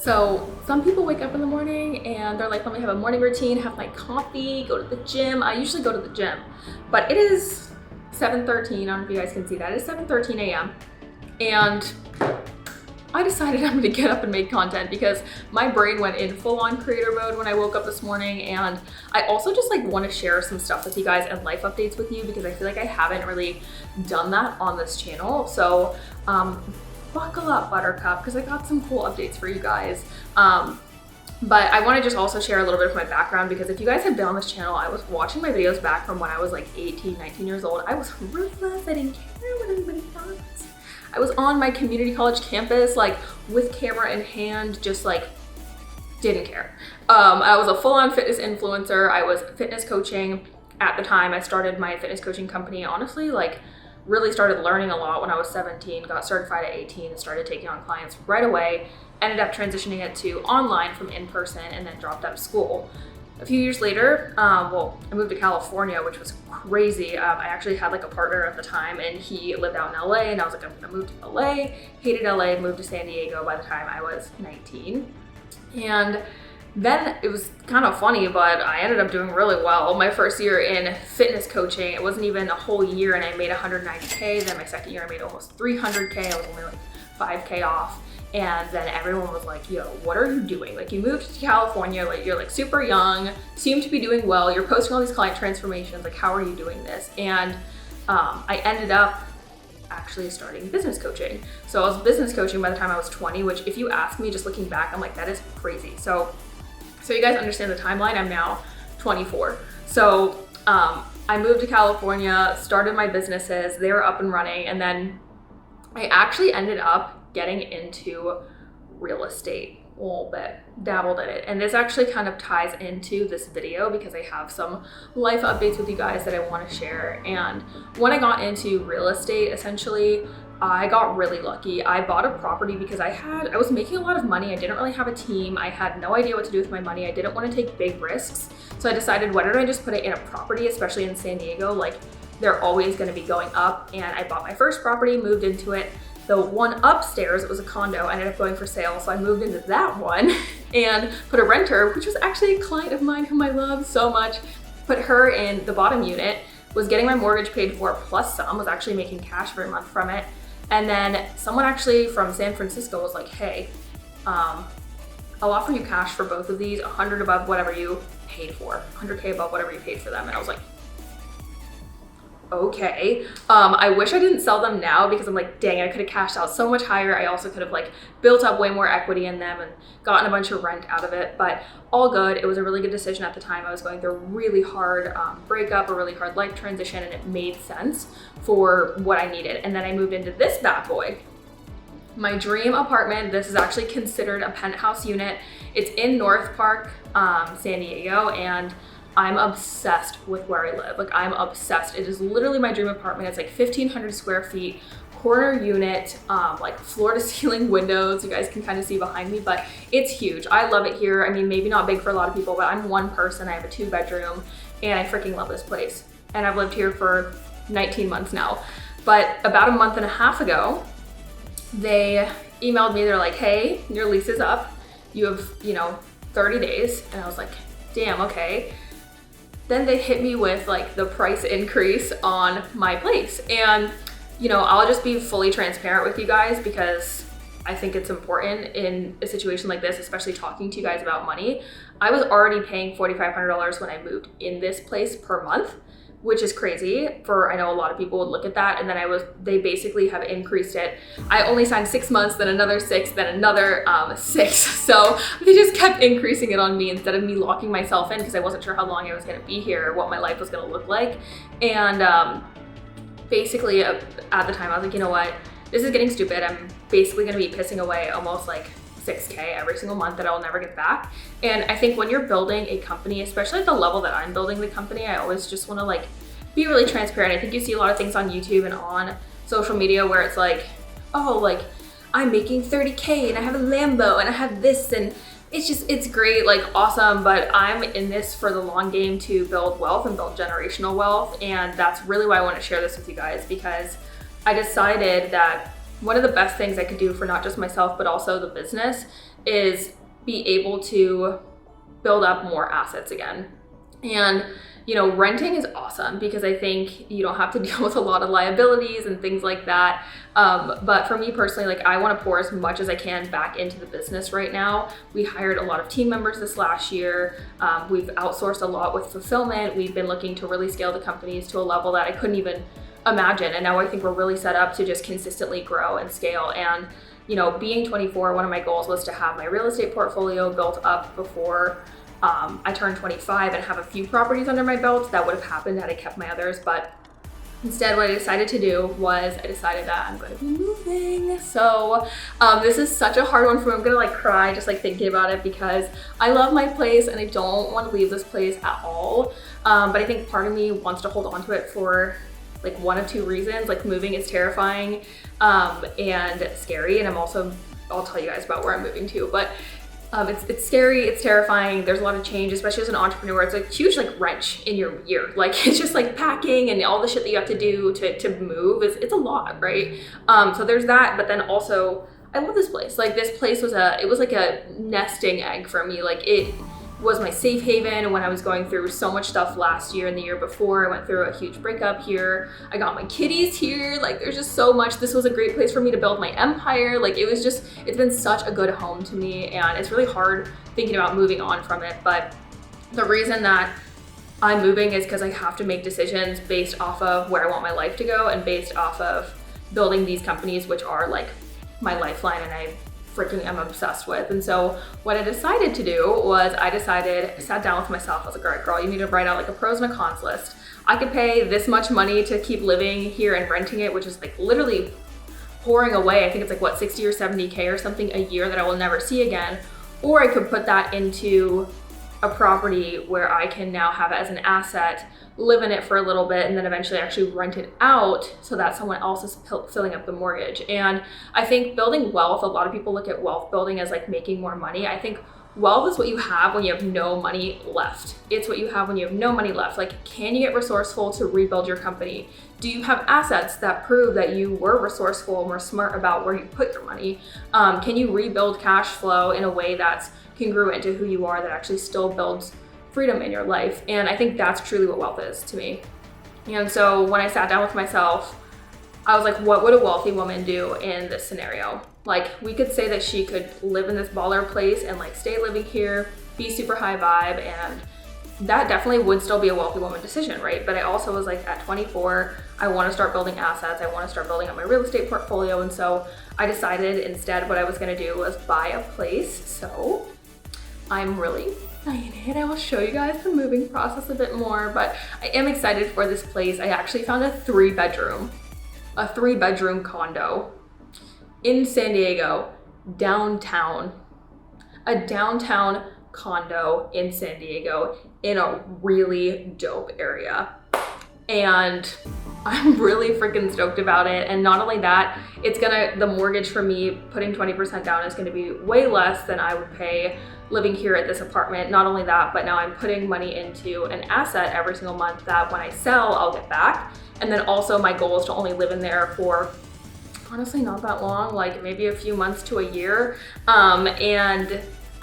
So some people wake up in the morning and they're like, let me have a morning routine, have my coffee, go to the gym. I usually go to the gym, but it is 7:13. I don't know if you guys can see that. It is 7:13 a.m. And I decided I'm gonna get up and make content because my brain went in full-on creator mode when I woke up this morning. And I also just like want to share some stuff with you guys and life updates with you because I feel like I haven't really done that on this channel. So buckle up, Buttercup, because I got some cool updates for you guys. But I want to just also share a little bit of my background because if you guys have been on this channel, I was watching my videos back from when I was like 18, 19 years old. I was ruthless. I didn't care what anybody thought. I was on my community college campus, like with camera in hand, just like didn't care. I was a full-on fitness influencer. I was fitness coaching at the time. I started my fitness coaching company, honestly, like really started learning a lot when I was 17, got certified at 18 and started taking on clients right away. Ended up transitioning it to online from in-person and then dropped out of school. A few years later, I moved to California, which was crazy. I actually had like a partner at the time and he lived out in LA and I was like, I'm gonna move to LA. Hated LA, moved to San Diego by the time I was 19. And then it was kind of funny, but I ended up doing really well. My first year in fitness coaching, it wasn't even a whole year and I made 190K. Then my second year I made almost 300K. I was only like 5K off. And then everyone was like, yo, what are you doing? Like you moved to California, like you're like super young, seem to be doing well. You're posting all these client transformations. Like how are you doing this? And I ended up actually starting business coaching. So I was business coaching by the time I was 20, which if you ask me, just looking back, I'm like, that is crazy. So you guys understand the timeline, I'm now 24. So I moved to California, started my businesses, they were up and running, and then I actually ended up getting into real estate a little bit, dabbled in it. And this actually kind of ties into this video because I have some life updates with you guys that I want to share. And when I got into real estate, essentially, I got really lucky. I bought a property because I was making a lot of money. I didn't really have a team. I had no idea what to do with my money. I didn't want to take big risks. So I decided, why don't I just put it in a property, especially in San Diego? Like they're always going to be going up. And I bought my first property, moved into it. The one upstairs, it was a condo, ended up going for sale. So I moved into that one and put a renter, which was actually a client of mine whom I love so much, put her in the bottom unit, was getting my mortgage paid for plus some, was actually making cash every month from it. And then someone actually from San Francisco was like, hey, I'll offer you cash for both of these, 100 above whatever you paid for, 100K above whatever you paid for them. And I was like, okay. I wish I didn't sell them now because I'm like, dang, I could have cashed out so much higher. I also could have like built up way more equity in them and gotten a bunch of rent out of it, but all good. It was a really good decision at the time. I was going through a really hard breakup, a really hard life transition, and it made sense for what I needed. And then I moved into this bad boy. My dream apartment. This is actually considered a penthouse unit. It's in North Park, San Diego, and I'm obsessed with where I live. Like I'm obsessed. It is literally my dream apartment. It's like 1,500 square feet, corner unit, like floor to ceiling windows. You guys can kind of see behind me, but it's huge. I love it here. I mean, maybe not big for a lot of people, but I'm one person. I have a 2-bedroom and I freaking love this place. And I've lived here for 19 months now. But about a month and a half ago, they emailed me. They're like, hey, your lease is up. You have, 30 days. And I was like, damn, okay. Then they hit me with like the price increase on my place. And, I'll just be fully transparent with you guys because I think it's important in a situation like this, especially talking to you guys about money. I was already paying $4,500 when I moved in this place per month, which is crazy I know a lot of people would look at that. And then they basically have increased it. I only signed 6 months, then another 6, then another 6. So they just kept increasing it on me instead of me locking myself in because I wasn't sure how long I was gonna be here, or what my life was gonna look like. And basically at the time I was like, you know what, this is getting stupid. I'm basically gonna be pissing away almost like $6K every single month that I'll never get back. And I think when you're building a company, especially at the level that I'm building the company, I always just want to like be really transparent. I think you see a lot of things on YouTube and on social media where it's like, oh, like I'm making 30K and I have a Lambo and I have this, and it's great, like awesome, but I'm in this for the long game to build wealth and build generational wealth. And that's really why I want to share this with you guys, because I decided that one of the best things I could do for not just myself, but also the business is be able to build up more assets again. And you know, renting is awesome because I think you don't have to deal with a lot of liabilities and things like that. But for me personally, like I want to pour as much as I can back into the business right now. We hired a lot of team members this last year. We've outsourced a lot with fulfillment. We've been looking to really scale the companies to a level that I couldn't even imagine. And now I think we're really set up to just consistently grow and scale. And you know, being 24, one of my goals was to have my real estate portfolio built up before I turned 25 and have a few properties under my belt. That would have happened had I kept my others, but instead what I decided to do was I decided that I'm going to be moving. So this is such a hard one for me. I'm gonna like cry just like thinking about it because I love my place and I don't want to leave this place at all. But I think part of me wants to hold on to it for like one of two reasons. Like moving is terrifying and scary, and I'll tell you guys about where I'm moving to, but it's scary, it's terrifying, there's a lot of change, especially as an entrepreneur. It's a huge like wrench in your year. Like it's just like packing and all the shit that you have to do to move, it's a lot, right? So there's that, but then also I love this place. Like this place was like a nesting egg for me. Like it was my safe haven when I was going through so much stuff last year and the year before. I went through a huge breakup here. I got my kitties here. Like there's just so much. This was a great place for me to build my empire. Like it's been such a good home to me, and it's really hard thinking about moving on from it. But the reason that I'm moving is because I have to make decisions based off of where I want my life to go and based off of building these companies, which are like my lifeline and I freaking am obsessed with. And so what I decided to do was I sat down with myself. I was like, all right, girl, you need to write out like a pros and a cons list. I could pay this much money to keep living here and renting it, which is like literally pouring away. I think it's like what, 60 or 70K or something a year that I will never see again. Or I could put that into a property where I can now have it as an asset, live in it for a little bit, and then eventually actually rent it out so that someone else is filling up the mortgage. And I think building wealth, a lot of people look at wealth building as like making more money. I think wealth is what you have when you have no money left. It's what you have when you have no money left. Like, can you get resourceful to rebuild your company? Do you have assets that prove that you were resourceful and were smart about where you put your money? Can you rebuild cash flow in a way that's congruent to who you are, that actually still builds freedom in your life? And I think that's truly what wealth is to me. And so when I sat down with myself, I was like, what would a wealthy woman do in this scenario? Like, we could say that she could live in this baller place and like stay living here, be super high vibe, and that definitely would still be a wealthy woman decision, right? But I also was like, at 24, I want to start building assets. I want to start building up my real estate portfolio. And so I decided instead what I was going to do was buy a place. So I'm really excited. I will show you guys the moving process a bit more, but I am excited for this place. I actually found a three bedroom condo in San Diego, downtown. A downtown condo in San Diego in a really dope area. And I'm really freaking stoked about it. And not only that, the mortgage for me putting 20% down is gonna be way less than I would pay living here at this apartment. Not only that, but now I'm putting money into an asset every single month that when I sell, I'll get back. And then also my goal is to only live in there for honestly not that long, like maybe a few months to a year.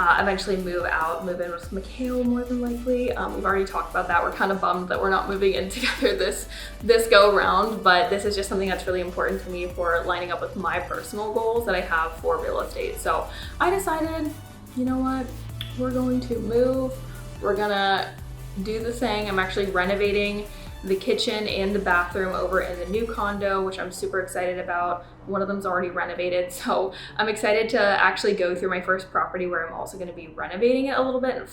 Eventually move in with Mikhail more than likely. We've already talked about that. We're kind of bummed that we're not moving in together this go round, but this is just something that's really important to me for lining up with my personal goals that I have for real estate. So I decided, you know what, we're going to move. We're gonna do the thing. I'm actually renovating the kitchen and the bathroom over in the new condo, which I'm super excited about. One of them's already renovated, so I'm excited to actually go through my first property where I'm also gonna be renovating it a little bit and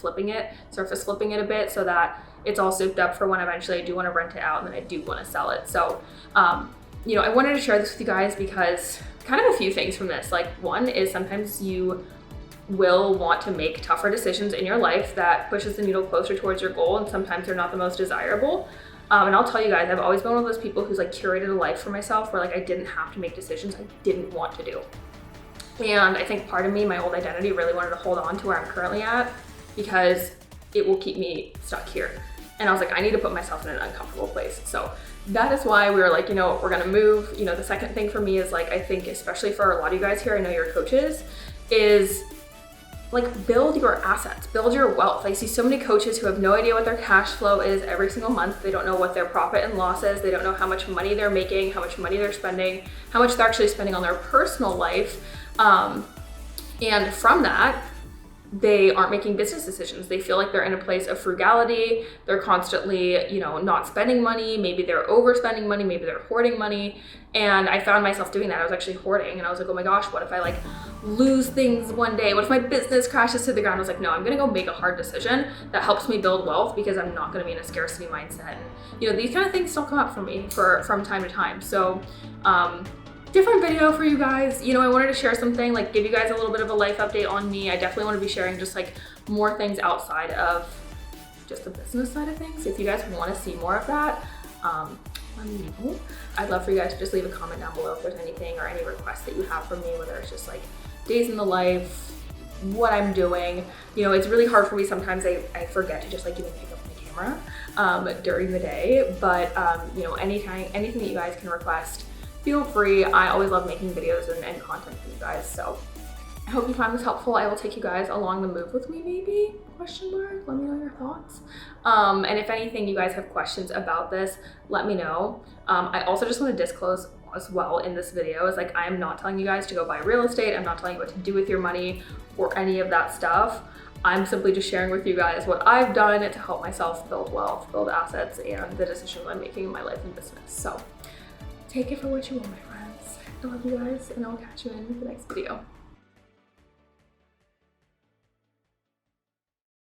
surface flipping it a bit so that it's all souped up for when eventually I do wanna rent it out and then I do wanna sell it. So, I wanted to share this with you guys because kind of a few things from this. Like, one is sometimes you will want to make tougher decisions in your life that pushes the needle closer towards your goal, and sometimes they're not the most desirable. And I'll tell you guys, I've always been one of those people who's like curated a life for myself where like I didn't have to make decisions I didn't want to do. And I think part of me, my old identity, really wanted to hold on to where I'm currently at because it will keep me stuck here. And I was like, I need to put myself in an uncomfortable place. So that is why we were like, we're gonna move. The second thing for me is like, I think especially for a lot of you guys here, I know you're coaches, is like build your assets, build your wealth. I see so many coaches who have no idea what their cash flow is every single month. They don't know what their profit and loss is. They don't know how much money they're making, how much money they're spending, how much they're actually spending on their personal life. And from that, they aren't making business decisions. They feel like they're in a place of frugality. They're constantly, you know, not spending money. Maybe they're overspending money. Maybe they're hoarding money. And I found myself doing that. I was actually hoarding, and I was like, oh my gosh, what if I like lose things one day? What if my business crashes to the ground? I was like, no, I'm gonna go make a hard decision that helps me build wealth, because I'm not gonna be in a scarcity mindset. And you know, these kind of things still come up for me from time to time. So different video for you guys. You know, I wanted to share something, like give you guys a little bit of a life update on me. I definitely want to be sharing just like more things outside of just the business side of things. If you guys want to see more of that, let me know. I'd love for you guys to just leave a comment down below if there's anything or any requests that you have from me, whether it's just like days in the life, what I'm doing. You know, it's really hard for me sometimes. I forget to just like even pick up my camera during the day, but you know, anything that you guys can request, feel free. I always love making videos and content for you guys. So I hope you found this helpful. I will take you guys along the move with me, maybe, question mark. Let me know your thoughts. And if anything, you guys have questions about this, let me know. I also just want to disclose as well in this video is like, I am not telling you guys to go buy real estate. I'm not telling you what to do with your money or any of that stuff. I'm simply just sharing with you guys what I've done to help myself build wealth, build assets, and the decisions I'm making in my life and business. So take it for what you want, my friends. I love you guys, and I'll catch you in the next video.